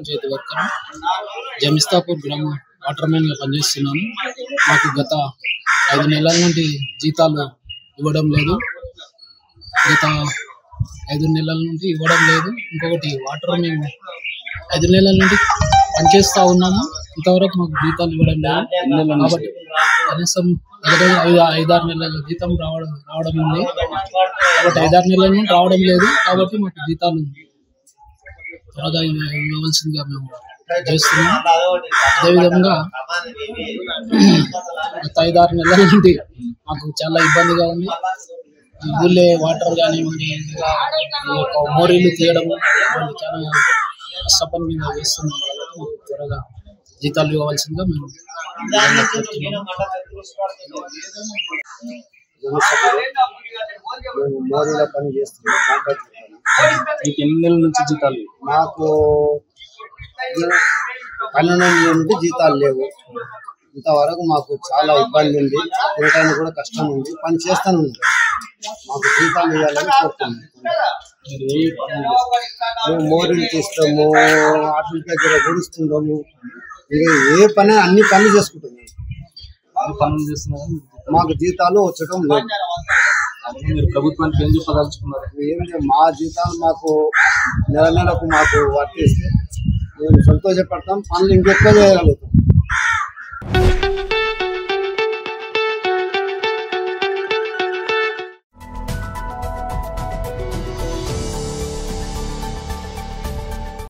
Panchayat worker Jamistapur గ్రామ water man గా పనిచేస్తున్నాను. మాకు గత 5 నెలల నుండి జీతాలు ఇవ్వడం లేదు. ఇంకొకటి వాటర్ మ్యాన్ 5 నెలల నుండి పనిచేస్తా ఉన్నాము. ఇంతవరకు మాకు జీతాలు ఇవ్వడం లేదు. కాబట్టి కనీసం 5-6 నెలల జీతం రావడం ఉంది. కాబట్టి 5-6 నెలల నుండి రావడం లేదు. కాబట్టి మాకు జీతాలు త్వరగా ఇవ్వవలసిందిగా మేము చేస్తున్నాం. అదేవిధంగా గత 5-6 నెలల నుండి మాకు చాలా ఇబ్బందిగా ఉంది. ఊళ్ళో వాటర్ కానివ్వండి, మోరీలు తీయడం చాలా కష్టపడి మీద వేస్తున్నాం. కాబట్టి మాకు త్వరగా జీతాలు ఇవ్వవలసిందిగా మేము మోరీలో పని చేస్తున్నాం. మీకు ఎన్ని నెలల నుంచి జీతాలు? మాకు 12 నెలల నుండి జీతాలు లేవు. ఇంతవరకు మాకు చాలా ఇబ్బంది ఉంది. తినడానికి కూడా కష్టం ఉంది. పని చేస్తాను, మాకు జీతాలు ఇవ్వాలని కోరుతున్నాం. మేము మోరీలు తీస్తాము, ఆటల దగ్గర గుడుస్తున్నాము. ఇంకా ఏ పని అన్ని పనులు చేసుకుంటున్నాము. మాకు జీతాలు వచ్చటం లేదు. మీరు ప్రభుత్వానికి ఏం చెప్పదలుచుకున్నారు? మా జీతాలు మాకు నెలకు మాకు వర్తిస్తే మేము సంతోషపడతాం. పనులు ఇంకెక్కువ చేయగలుగుతాం.